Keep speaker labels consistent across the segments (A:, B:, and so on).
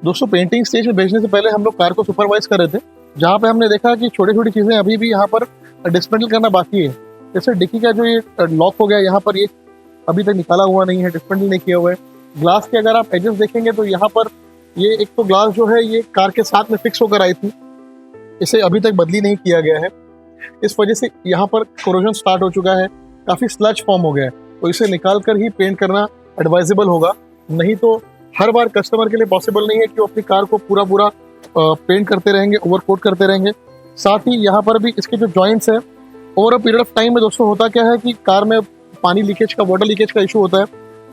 A: दोस्तों painting stage में भेजने से पहले हम लोग कार को सुपरवाइज कर रहे थे, जहाँ पे हमने देखा कि छोटी छोटी चीज़ें अभी भी यहाँ पर डिस्मेंटल करना बाकी है। जैसे डिक्की का जो ये लॉक हो गया, यहाँ पर ये अभी तक निकाला हुआ नहीं है, डिस्मेंटल नहीं किया हुआ है। ग्लास के अगर आप एजेस देखेंगे तो यहाँ पर ये एक तो ग्लास जो है ये कार के साथ में फिक्स होकर आई थी, इसे अभी तक बदली नहीं किया गया है। इस वजह से यहाँ पर कोरोजन स्टार्ट हो चुका है, काफ़ी स्लज फॉर्म हो गया है, तो इसे निकाल कर ही पेंट करना एडवाइजेबल होगा। नहीं तो हर बार कस्टमर के लिए पॉसिबल नहीं है कि वो अपनी कार को पूरा पेंट करते रहेंगे, ओवरकोट करते रहेंगे। साथ ही यहाँ पर भी इसके जो जॉइंट्स है, over a period of time में दोस्तों होता क्या है कि कार में पानी लीकेज का, वाटर लीकेज का इशू होता है।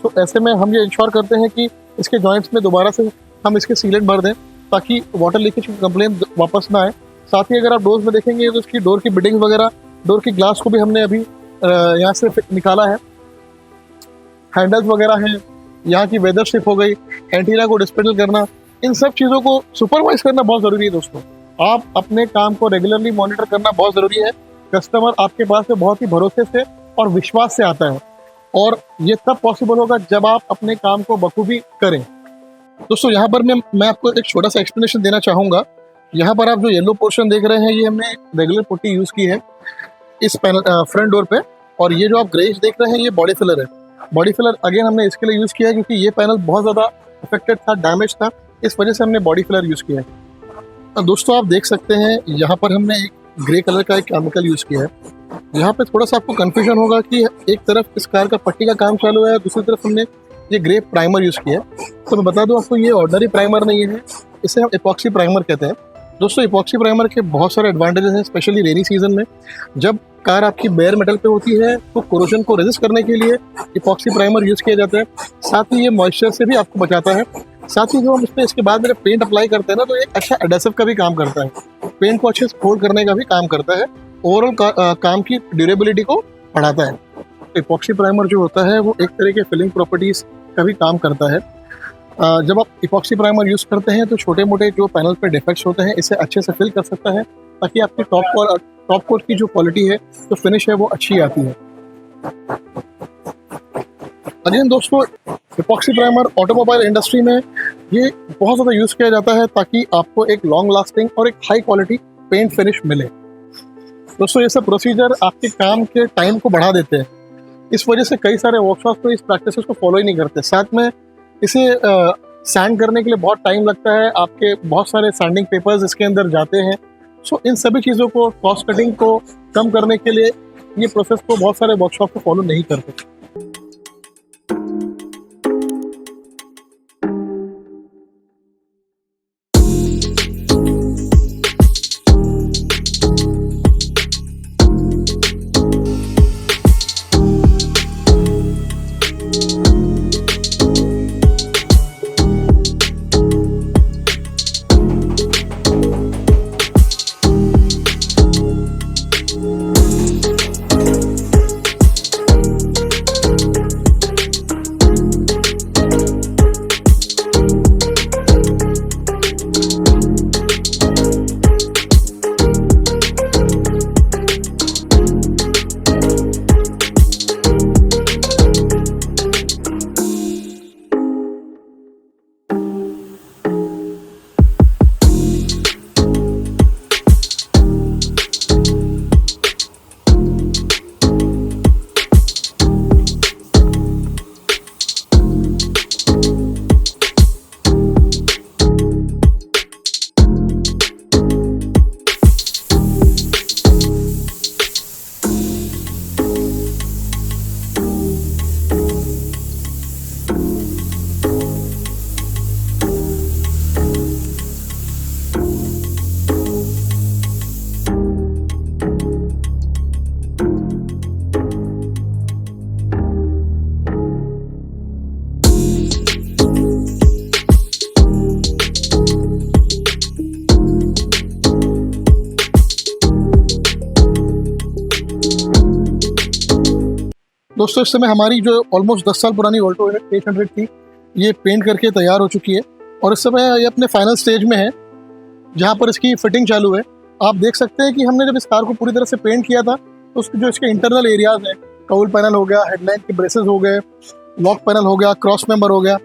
A: तो ऐसे में हम ये इंश्योर करते हैं कि इसके जॉइंट्स में दोबारा से हम इसके सीलेंट भर दें ताकि वाटर लीकेज की कंप्लेन वापस ना आए। साथ ही अगर आप डोर्स में देखेंगे तो इसकी डोर की बिडिंग वगैरह, डोर की ग्लास को भी हमने अभी यहाँ से निकाला है। हैंडल्स वगैरह हैं, यहाँ की वेदर स्ट्रिप हो गई, एंटीना को डिस्मेंटल करना, इन सब चीज़ों को सुपरवाइज करना बहुत ज़रूरी है दोस्तों। आप अपने काम को रेगुलरली मॉनिटर करना बहुत ज़रूरी है। कस्टमर आपके पास में बहुत ही भरोसे से और विश्वास से आता है, और ये तब पॉसिबल होगा जब आप अपने काम को बखूबी करें। दोस्तों यहाँ पर मैं आपको एक छोटा सा एक्सप्लेनेशन देना चाहूँगा। यहाँ पर आप जो येलो पोर्शन देख रहे हैं, ये हमने रेगुलर पुट्टी यूज़ की है इस पैनल फ्रंट डोर पे, और ये जो आप ग्रेज देख रहे हैं ये बॉडी फिलर है। बॉडी फिलर अगेन हमने इसके लिए यूज़ किया है क्योंकि ये पैनल बहुत ज़्यादा अफेक्टेड था, डैमेज था, इस वजह से हमने बॉडी फिलर यूज़ किया है। दोस्तों आप देख सकते हैं यहाँ पर हमने एक ग्रे कलर का एक केमिकल यूज़ किया है। यहाँ पे थोड़ा सा आपको कन्फ्यूजन होगा कि एक तरफ इस कार का पट्टी का काम चालू है, दूसरी तरफ हमने ये ग्रे प्राइमर यूज़ किया है। तो मैं बता दूँ आपको, ये ऑर्डिनरी प्राइमर नहीं है, इसे हम इपॉक्सी प्राइमर कहते हैं। दोस्तों इपॉक्सी प्राइमर के बहुत सारे एडवांटेजेस हैं, स्पेशली रेनी सीजन में जब कार आपकी बेयर मेटल पे होती है तो कोरोजन को रेजिस्ट करने के लिए इपॉक्सी प्राइमर यूज़ किया जाता है। साथ ही ये मॉइस्चर से भी आपको बचाता है, साथ ही जो हम इसमें इसके बाद में पेंट अप्लाई करते हैं ना, तो एक अच्छा एडेसिव का भी काम करता है, पेंट को अच्छे से होल्ड करने का भी काम करता है, ओवरऑल काम की ड्यूरेबिलिटी को बढ़ाता है। इपॉक्सी प्राइमर जो होता है वो एक तरह के फिलिंग प्रॉपर्टीज़ का भी काम करता है। जब आप इपॉक्सी प्राइमर यूज़ करते हैं तो छोटे मोटे जो पैनल पे डिफेक्ट्स होते हैं इसे अच्छे से फिल कर सकता है, ताकि आपकी टॉप कोट की जो क्वालिटी है, जो फिनिश है, वो अच्छी आती है। अगेन दोस्तों, इपॉक्सी प्राइमर ऑटोमोबाइल इंडस्ट्री में ये बहुत ज़्यादा यूज़ किया जाता है ताकि आपको एक लॉन्ग लास्टिंग और एक हाई क्वालिटी पेंट फिनिश मिले। दोस्तों, ये सब प्रोसीजर आपके काम के टाइम को बढ़ा देते हैं। इस वजह से कई सारे वर्कशॉप तो इस प्रैक्टिस को फॉलो ही नहीं करते। साथ में इसे सैंड करने के लिए बहुत टाइम लगता है, आपके बहुत सारे सैंडिंग पेपर्स इसके अंदर जाते हैं। सो इन सभी चीज़ों को, कॉस्ट कटिंग को कम करने के लिए ये प्रोसेस को बहुत सारे वर्कशॉप को फॉलो नहीं करते। दोस्तों, इस समय हमारी जो ऑलमोस्ट 10 साल पुरानी ऑल्टो 800 थी, ये पेंट करके तैयार हो चुकी है और इस समय ये अपने फाइनल स्टेज में है, जहाँ पर इसकी फिटिंग चालू है। आप देख सकते हैं कि हमने जब इस कार को पूरी तरह से पेंट किया था तो उसके जो इसके इंटरनल एरियाज हैं, काउल पैनल हो गया, हेडलाइट के ब्रेसेस हो गए, लॉक पैनल हो गया, क्रॉस मेंबर हो गया,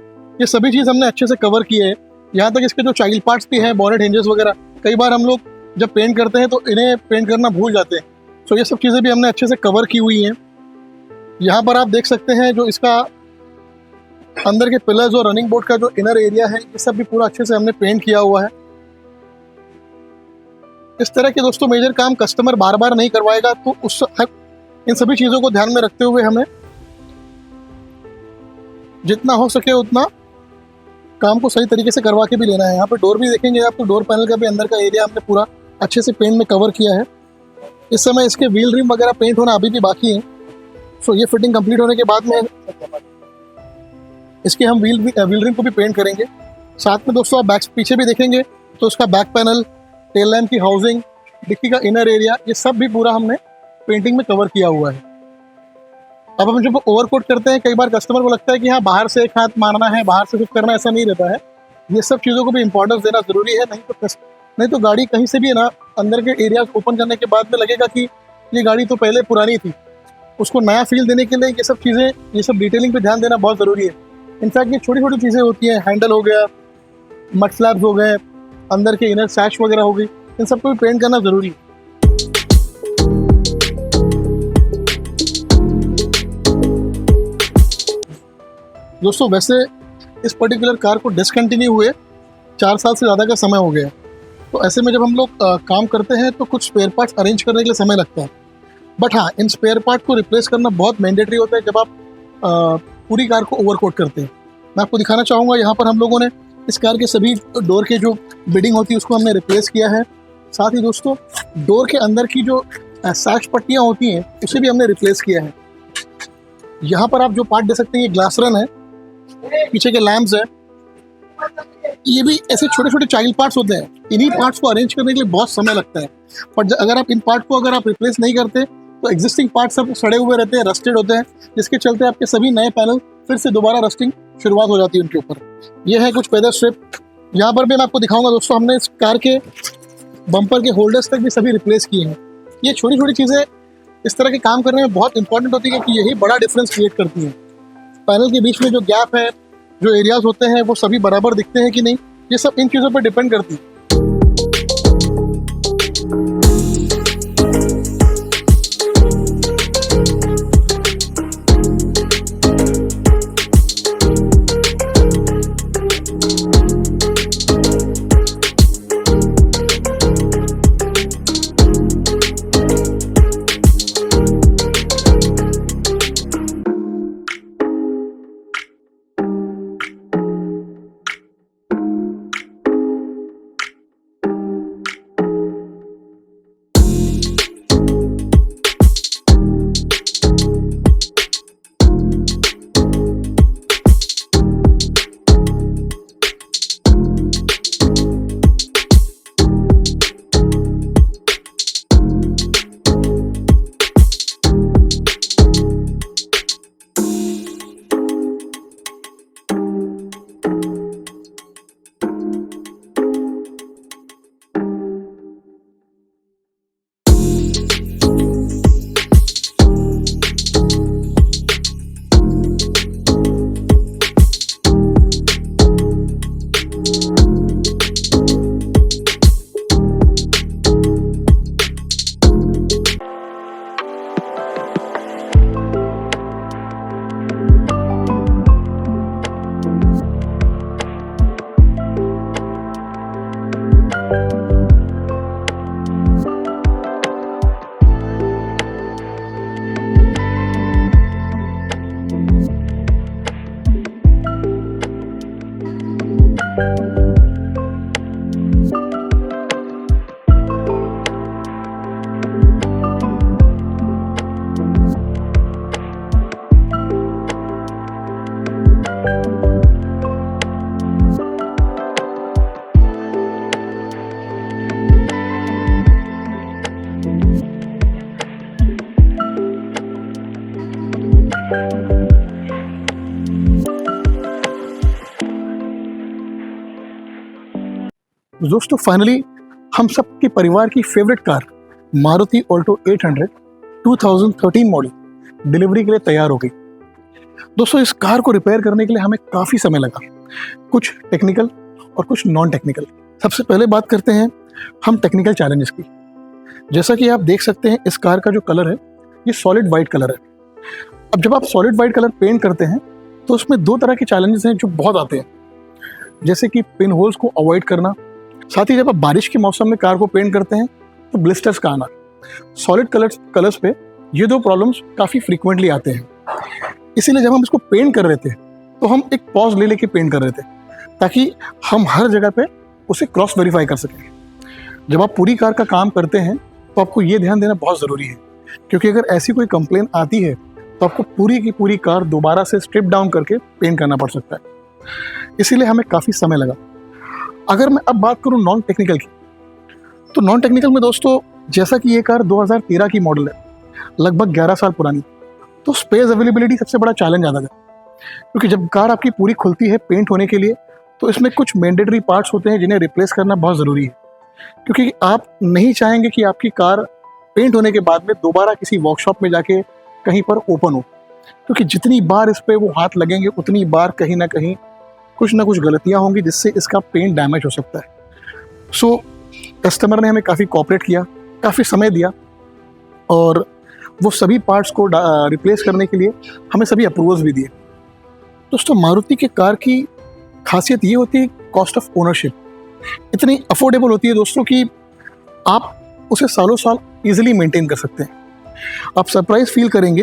A: ये सभी चीज़ हमने अच्छे से कवर किए हैं। यहाँ तक इसके जो चाइल्ड पार्ट्स भी हैं, बॉनेट हिंजेस वगैरह, कई बार हम लोग जब पेंट करते हैं तो इन्हें पेंट करना भूल जाते हैं। सो ये सब चीज़ें भी हमने अच्छे से कवर की हुई हैं। यहाँ पर आप देख सकते हैं जो इसका अंदर के पिलर्स और रनिंग बोर्ड का जो इनर एरिया है, ये सब भी पूरा अच्छे से हमने पेंट किया हुआ है। इस तरह के दोस्तों मेजर काम कस्टमर बार बार नहीं करवाएगा, तो इन सभी चीज़ों को ध्यान में रखते हुए हमें जितना हो सके उतना काम को सही तरीके से करवा के भी लेना है। यहाँ पर डोर भी देखेंगे आप, तो डोर पैनल का भी अंदर का एरिया हमने पूरा अच्छे से पेंट में कवर किया है। इस समय इसके व्हील रिम वगैरह पेंट होना अभी भी बाकी है। सो ये फिटिंग कंप्लीट होने के बाद में इसके हम व्हील रिम को भी पेंट करेंगे। साथ में दोस्तों आप पीछे भी देखेंगे तो इसका बैक पैनल, टेल लैम्प की हाउसिंग, डिक्की का इनर एरिया, ये सब भी पूरा हमने पेंटिंग में कवर किया हुआ है। अब हम जब ओवरकोट करते हैं, कई बार कस्टमर को लगता है कि हाँ बाहर से एक हाथ मारना है, बाहर से कुछ करना, ऐसा नहीं रहता है। ये सब चीज़ों को भी इंपॉर्टेंस देना ज़रूरी है, नहीं तो गाड़ी कहीं से भी है ना, अंदर के एरिया ओपन करने के बाद में लगेगा कि ये गाड़ी तो पहले पुरानी थी। उसको नया फील देने के लिए ये सब चीज़ें, ये सब डिटेलिंग पे ध्यान देना बहुत ज़रूरी है। इनफैक्ट ये छोटी छोटी चीज़ें होती हैं, हैंडल हो गया, मड स्लैब्स हो गए, अंदर के इनर सैश वगैरह हो गई, इन सबको भी पेंट करना ज़रूरी है। दोस्तों वैसे इस पर्टिकुलर कार को डिसकंटिन्यू हुए 4 साल से ज़्यादा का समय हो गया, तो ऐसे में जब हम लोग काम करते हैं तो कुछ स्पेयर पार्ट्स अरेंज करने के लिए समय लगता है। बट हाँ, इन स्पेयर पार्ट को रिप्लेस करना बहुत मैंडेटरी होता है जब आप पूरी कार को ओवरकोट करते हैं। मैं आपको दिखाना चाहूँगा, यहाँ पर हम लोगों ने इस कार के सभी डोर के जो बिडिंग होती है उसको हमने रिप्लेस किया है। साथ ही दोस्तों डोर के अंदर की जो सैश पट्टियाँ होती हैं उसे भी हमने रिप्लेस किया है। यहाँ पर आप जो पार्ट दे सकते हैं, ये ग्लास रन है, पीछे के लैम्प्स है, ये भी ऐसे छोटे छोटे चाइल्ड पार्ट्स होते हैं, इन्हीं पार्ट्स को अरेंज करने के लिए बहुत समय लगता है। बट अगर आप इन पार्ट को अगर आप रिप्लेस नहीं करते तो एग्जिस्टिंग पार्ट सब सड़े हुए रहते हैं, रस्टेड होते हैं, जिसके चलते आपके सभी नए पैनल फिर से दोबारा रस्टिंग शुरुआत हो जाती है उनके ऊपर। ये है कुछ पैदल स्ट्रिप। यहाँ पर भी मैं आपको दिखाऊंगा दोस्तों, हमने इस कार के बम्पर के होल्डर्स तक भी सभी रिप्लेस किए हैं। ये छोटी छोटी चीज़ें इस तरह के काम करने में बहुत इंपॉर्टेंट होती है, क्योंकि यही बड़ा डिफरेंस क्रिएट करती हैं। पैनल के बीच में जो गैप है, जो एरियाज होते हैं, वो सभी बराबर दिखते हैं कि नहीं, ये सब इन चीज़ों पर डिपेंड करती है। दोस्तों फाइनली हम सबके परिवार की favourite car Maruti Alto 800 2013 model delivery के लिए तैयार हो गई। दोस्तों इस कार को रिपेयर करने के लिए हमें काफ़ी समय लगा, कुछ टेक्निकल और कुछ नॉन टेक्निकल। सबसे पहले बात करते हैं हम टेक्निकल चैलेंजेस की। जैसा कि आप देख सकते हैं इस कार का जो कलर है ये सॉलिड वाइट कलर है। अब जब आप सॉलिड वाइट कलर पेंट करते हैं तो उसमें दो तरह के चैलेंजेस हैं जो बहुत आते हैं, जैसे कि पिन होल्स को अवॉइड करना, साथ ही जब आप बारिश के मौसम में कार को पेंट करते हैं तो ब्लिस्टर्स का आना। सॉलिड कलर्स पे ये दो प्रॉब्लम्स काफ़ी फ्रीक्वेंटली आते हैं। इसीलिए जब हम इसको पेंट कर रहे थे तो हम एक पॉज ले लेके पेंट कर रहे थे, ताकि हम हर जगह पे उसे क्रॉस वेरीफाई कर सकें। जब आप पूरी कार का काम करते हैं तो आपको ये ध्यान देना बहुत ज़रूरी है, क्योंकि अगर ऐसी कोई कंप्लेन आती है तो आपको पूरी की पूरी कार दोबारा से स्ट्रिप डाउन करके पेंट करना पड़ सकता है। इसीलिए हमें काफ़ी समय लगा। अगर मैं अब बात करूं नॉन टेक्निकल की, तो नॉन टेक्निकल में दोस्तों जैसा कि ये कार 2013 की मॉडल है, लगभग 11 साल पुरानी, तो स्पेस अवेलेबिलिटी सबसे बड़ा चैलेंज आता था। क्योंकि जब कार आपकी पूरी खुलती है पेंट होने के लिए तो इसमें कुछ मैंडेटरी पार्ट्स होते हैं जिन्हें रिप्लेस करना बहुत ज़रूरी है, क्योंकि आप नहीं चाहेंगे कि आपकी कार पेंट होने के बाद में दोबारा किसी वर्कशॉप में जाके कहीं पर ओपन हो, क्योंकि जितनी बार इस पर वो हाथ लगेंगे उतनी बार कहीं ना कहीं कुछ ना कुछ गलतियां होंगी जिससे इसका पेंट डैमेज हो सकता है। सो कस्टमर ने हमें काफ़ी कोऑपरेट किया, काफ़ी समय दिया और वो सभी पार्ट्स को रिप्लेस करने के लिए हमें सभी अप्रूवल्स भी दिए। दोस्तों मारुति के कार की खासियत ये होती है कॉस्ट ऑफ ओनरशिप इतनी अफोर्डेबल होती है दोस्तों कि आप उसे सालों साल ईजिली मेंटेन कर सकते हैं। आप सरप्राइज फील करेंगे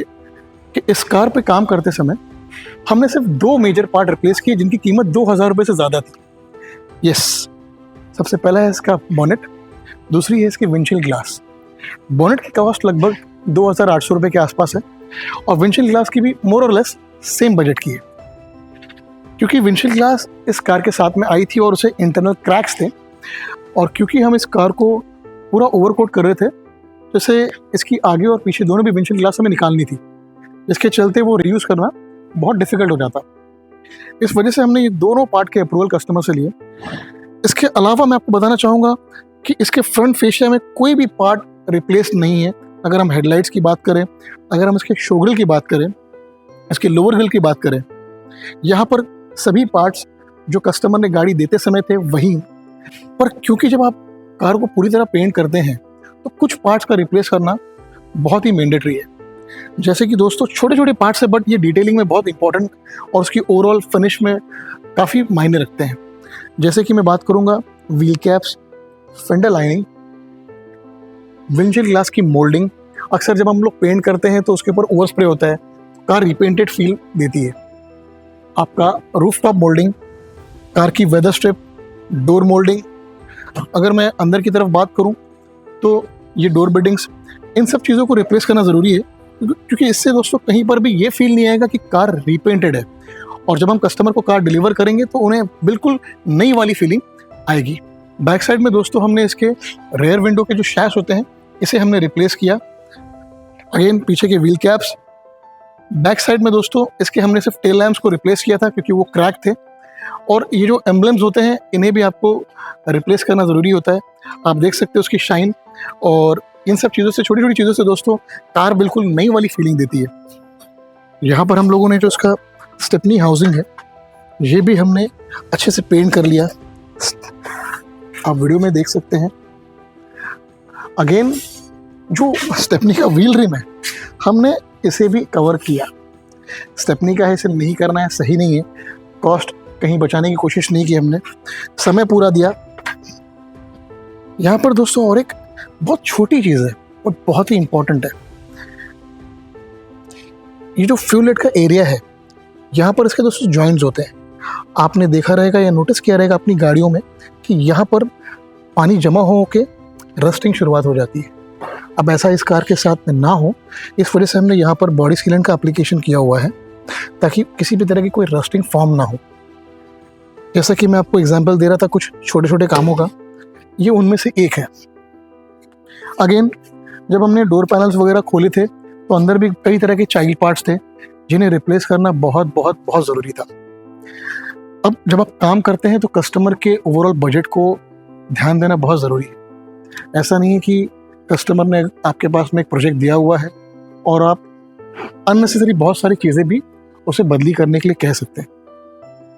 A: कि इस कार पे काम करते समय हमने सिर्फ 2 मेजर पार्ट रिप्लेस किए जिनकी कीमत 2000 रुपये से ज़्यादा थी। यस, सबसे पहला है इसका बॉनेट, दूसरी है इसकी विंडशील्ड ग्लास। बॉनेट की कॉस्ट लगभग 2800 रुपये के आसपास है और विंडशील्ड ग्लास की भी मोर और लेस सेम बजट की है। क्योंकि विंडशील्ड ग्लास इस कार के साथ में आई थी और उसे इंटरनल क्रैक्स थे, और क्योंकि हम इस कार को पूरा ओवरकोट कर रहे थे तो इसे इसकी आगे और पीछे दोनों भी विंडशील्ड ग्लास हमें निकालनी थी, जिसके चलते वो रीयूज़ करना बहुत डिफिकल्ट हो जाता। इस वजह से हमने ये दोनों पार्ट के अप्रूवल कस्टमर से लिए। इसके अलावा मैं आपको बताना चाहूँगा कि इसके फ्रंट फेशिया में कोई भी पार्ट रिप्लेस नहीं है। अगर हम हेडलाइट्स की बात करें, अगर हम इसके शो ग्रिल की बात करें, इसके लोअर ग्रिल की बात करें, यहाँ पर सभी पार्ट्स जो कस्टमर ने गाड़ी देते समय थे वही। पर क्योंकि जब आप कार को पूरी तरह पेंट करते हैं तो कुछ पार्ट्स का रिप्लेस करना बहुत ही मैंडेटरी है। जैसे कि दोस्तों छोटे छोटे पार्ट्स है, बट ये डिटेलिंग में बहुत इंपॉर्टेंट और उसकी ओवरऑल फिनिश में काफ़ी मायने रखते हैं। जैसे कि मैं बात करूँगा wheel caps, fender lining, windshield glass की मोल्डिंग। अक्सर जब हम लोग पेंट करते हैं तो उसके ऊपर ओवर स्प्रे होता है, कार रिपेंटेड फील देती है। आपका रूफ टॉप मोल्डिंग, कार की वेदर स्ट्रिप, डोर मोल्डिंग। अगर मैं अंदर की तरफ बात करूं तो ये डोर बिडिंग्स, इन सब चीज़ों को रिप्लेस करना ज़रूरी है, क्योंकि इससे दोस्तों कहीं पर भी ये फील नहीं आएगा कि कार रिपेंटेड है, और जब हम कस्टमर को कार डिलीवर करेंगे तो उन्हें बिल्कुल नई वाली फीलिंग आएगी। बैक साइड में दोस्तों हमने इसके रेयर विंडो के जो शैश होते हैं इसे हमने रिप्लेस किया। अगेन पीछे के व्हील कैप्स। बैक साइड में दोस्तों इसके हमने सिर्फ टेल लैम्प्स को रिप्लेस किया था क्योंकि वो क्रैक थे, और ये जो एम्बलम्स होते हैं इन्हें भी आपको रिप्लेस करना ज़रूरी होता है। आप देख सकते हो उसकी शाइन, और इन सब चीज़ों से, छोटी छोटी चीज़ों से दोस्तों कार बिल्कुल नई वाली फीलिंग देती है। यहाँ पर हम लोगों ने जो इसका स्टेपनी हाउसिंग है ये भी हमने अच्छे से पेंट कर लिया, आप वीडियो में देख सकते हैं। अगेन जो स्टेपनी का व्हील रिम है हमने इसे भी कवर किया। स्टेपनी का है, इसे नहीं करना है, सही नहीं है। कॉस्ट कहीं बचाने की कोशिश नहीं की हमने, समय पूरा दिया। यहाँ पर दोस्तों और एक बहुत छोटी चीज़ है और बहुत ही इंपॉर्टेंट है। ये जो फ्यूल लाइट का एरिया है यहाँ पर इसके दोस्तों जॉइंट्स होते हैं। आपने देखा रहेगा या नोटिस किया रहेगा अपनी गाड़ियों में कि यहाँ पर पानी जमा हो के रस्टिंग शुरुआत हो जाती है। अब ऐसा इस कार के साथ में ना हो, इस वजह से हमने यहाँ पर बॉडी सीलेंट का एप्लीकेशन किया हुआ है ताकि किसी भी तरह की कोई रस्टिंग फॉर्म ना हो। जैसा कि मैं आपको एग्जांपल दे रहा था कुछ छोटे छोटे कामों का, ये उनमें से एक है। अगेन जब हमने डोर पैनल्स वगैरह खोले थे तो अंदर भी कई तरह के चाइल्ड पार्ट्स थे जिन्हें रिप्लेस करना बहुत बहुत बहुत ज़रूरी था। अब जब आप काम करते हैं तो कस्टमर के ओवरऑल बजट को ध्यान देना बहुत ज़रूरी है। ऐसा नहीं है कि कस्टमर ने आपके पास में एक प्रोजेक्ट दिया हुआ है और आप अननेसेसरी बहुत सारी चीज़ें भी उसे बदली करने के लिए कह सकते हैं।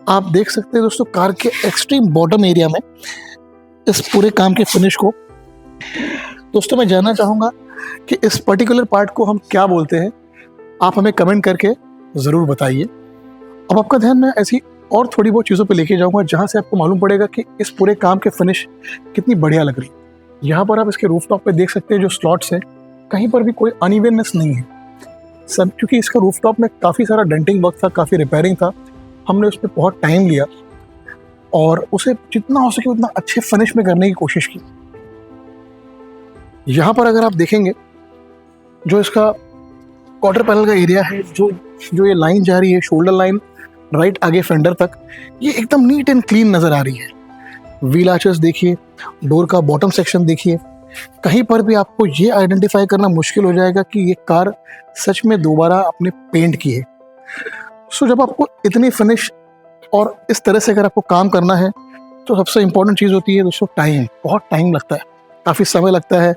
A: आप देख सकते हैं दोस्तों कार के एक्सट्रीम बॉटम एरिया में इस पूरे काम के फिनिश को। दोस्तों मैं जानना चाहूँगा कि इस पर्टिकुलर पार्ट को हम क्या बोलते हैं, आप हमें कमेंट करके ज़रूर बताइए। अब आपका ध्यान मैं ऐसी और थोड़ी बहुत चीज़ों पे लेके जाऊँगा जहाँ से आपको मालूम पड़ेगा कि इस पूरे काम के फिनिश कितनी बढ़िया लग रही है। यहाँ पर आप इसके रूफटॉप पे देख सकते हैं जो स्लॉट्स हैं, कहीं पर भी कोई अनइवननेस नहीं है सब, क्योंकि इसका रूफटॉप में काफ़ी सारा डेंटिंग वर्क था, काफ़ी रिपेयरिंग था। हमने उस पर बहुत टाइम लिया और उसे जितना हो सके उतना अच्छे फिनिश में करने की कोशिश की। यहाँ पर अगर आप देखेंगे जो इसका क्वार्टर पैनल का एरिया है, जो ये लाइन जा रही है शोल्डर लाइन राइट आगे फेंडर तक, ये एकदम नीट एंड क्लीन नज़र आ रही है। व्हील आर्चेस देखिए, डोर का बॉटम सेक्शन देखिए, कहीं पर भी आपको ये आइडेंटिफाई करना मुश्किल हो जाएगा कि ये कार सच में दोबारा आपने पेंट की है। सो जब आपको इतनी फिनिश और इस तरह से अगर आपको काम करना है तो सबसे इम्पोर्टेंट चीज़ होती है दोस्तों टाइम। बहुत टाइम लगता है, काफ़ी समय लगता है,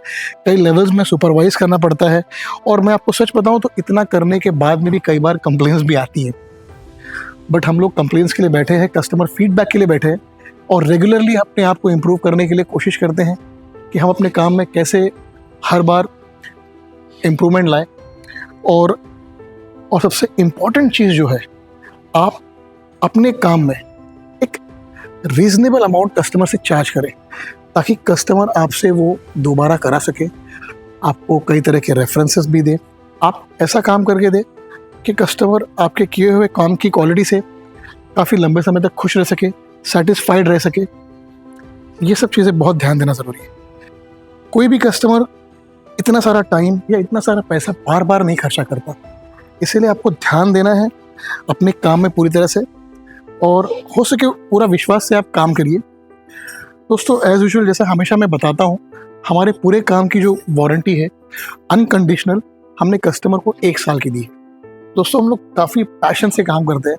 A: कई लेवल्स में सुपरवाइज करना पड़ता है, और मैं आपको सच बताऊं तो इतना करने के बाद में भी कई बार कंप्लेंट्स भी आती हैं। बट हम लोग कंप्लेंट्स के लिए बैठे हैं, कस्टमर फीडबैक के लिए बैठे हैं, और रेगुलरली अपने आप को इम्प्रूव करने के लिए कोशिश करते हैं कि हम अपने काम में कैसे हर बार इम्प्रूवमेंट लाएं। और सबसे इम्पॉर्टेंट चीज़ जो है, आप अपने काम में एक रीज़नेबल अमाउंट कस्टमर से चार्ज करें ताकि कस्टमर आपसे वो दोबारा करा सके, आपको कई तरह के रेफरेंसेस भी दे। आप ऐसा काम करके दे कि कस्टमर आपके किए हुए काम की क्वालिटी से काफ़ी लंबे समय तक खुश रह सके, सेटिस्फाइड रह सके। ये सब चीज़ें बहुत ध्यान देना ज़रूरी है। कोई भी कस्टमर इतना सारा टाइम या इतना सारा पैसा बार बार नहीं खर्चा करता, इसीलिए आपको ध्यान देना है अपने काम में पूरी तरह से, और हो सके पूरा विश्वास से आप काम करिए। दोस्तों एज यूजुअल जैसा हमेशा मैं बताता हूँ, हमारे पूरे काम की जो वारंटी है अनकंडीशनल हमने कस्टमर को 1 साल की दी है। दोस्तों हम लोग काफ़ी पैशन से काम करते हैं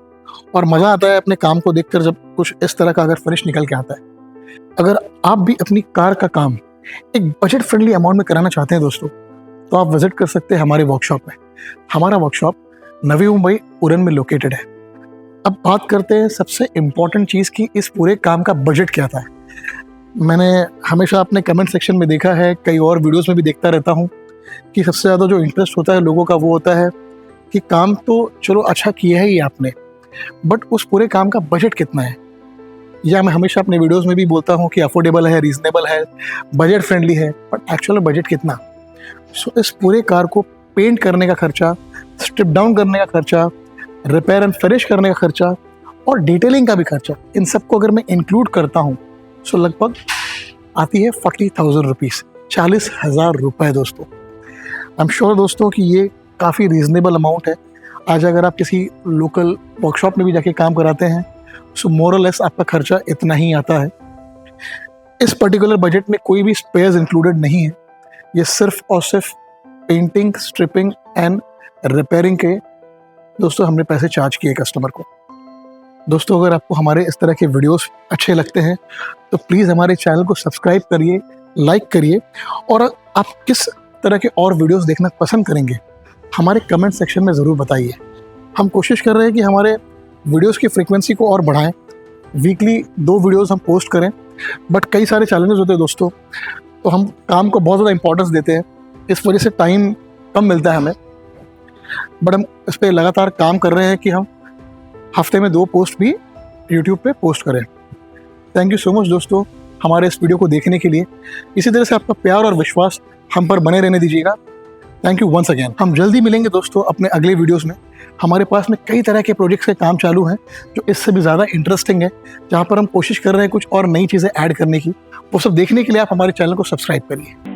A: और मज़ा आता है अपने काम को देखकर जब कुछ इस तरह का अगर फिनिश निकल के आता है। अगर आप भी अपनी कार का काम एक बजट फ्रेंडली अमाउंट में कराना चाहते हैं दोस्तों, तो आप विजिट कर सकते हैं हमारे वर्कशॉप में। हमारा वर्कशॉप नवी मुंबई उरन में लोकेटेड है। अब बात करते हैं सबसे इम्पॉर्टेंट चीज़ की, इस पूरे काम का बजट क्या था। मैंने हमेशा अपने कमेंट सेक्शन में देखा है, कई और वीडियोस में भी देखता रहता हूँ कि सबसे ज़्यादा जो इंटरेस्ट होता है लोगों का वो होता है कि काम तो चलो अच्छा किया है ही आपने, बट उस पूरे काम का बजट कितना है। या मैं हमेशा अपने वीडियोस में भी बोलता हूँ कि अफोर्डेबल है, रीजनेबल है, बजट फ्रेंडली है, बट एक्चुअल बजट कितना। सो इस पूरे कार को पेंट करने का खर्चा, स्ट्रिप डाउन करने का खर्चा, रिपेयर एंड फिनिश करने का खर्चा और डिटेलिंग का भी खर्चा, इन सबको अगर मैं इंक्लूड करता हूँ सो लगभग आती है 40,000 रुपीज़, 40,000 रुपये दोस्तों। आई एम श्योर दोस्तों कि ये काफ़ी रीज़नेबल अमाउंट है। आज अगर आप किसी लोकल वर्कशॉप में भी जाके काम कराते हैं सो मोर और लेस आपका खर्चा इतना ही आता है। इस पर्टिकुलर बजट में कोई भी स्पेयर्स इंक्लूडेड नहीं है। ये सिर्फ और सिर्फ पेंटिंग, स्ट्रिपिंग एंड रिपेयरिंग के दोस्तों हमने पैसे चार्ज किए कस्टमर को। दोस्तों अगर आपको हमारे इस तरह के वीडियोस अच्छे लगते हैं तो प्लीज़ हमारे चैनल को सब्सक्राइब करिए, लाइक करिए, और आप किस तरह के और वीडियोस देखना पसंद करेंगे हमारे कमेंट सेक्शन में ज़रूर बताइए। हम कोशिश कर रहे हैं कि हमारे वीडियोस की फ्रीक्वेंसी को और बढ़ाएं, वीकली 2 वीडियोस हम पोस्ट करें, बट कई सारे चैलेंजेस होते हैं दोस्तों, तो हम काम को बहुत ज़्यादा इंपॉर्टेंस देते हैं, इस वजह से टाइम कम मिलता है हमें, बट हम इस पर लगातार काम कर रहे हैं कि हम हफ्ते में 2 पोस्ट भी यूट्यूब पे पोस्ट करें। थैंक यू सो मच दोस्तों हमारे इस वीडियो को देखने के लिए। इसी तरह से आपका प्यार और विश्वास हम पर बने रहने दीजिएगा। Thank you once again. हम जल्दी मिलेंगे दोस्तों अपने अगले वीडियोस में। हमारे पास में कई तरह के प्रोजेक्ट्स के काम चालू हैं जो इससे भी ज़्यादा इंटरेस्टिंग है, जहाँ पर हम कोशिश कर रहे हैं कुछ और नई चीज़ें ऐड करने की। वो सब देखने के लिए आप हमारे चैनल को सब्सक्राइब करिए।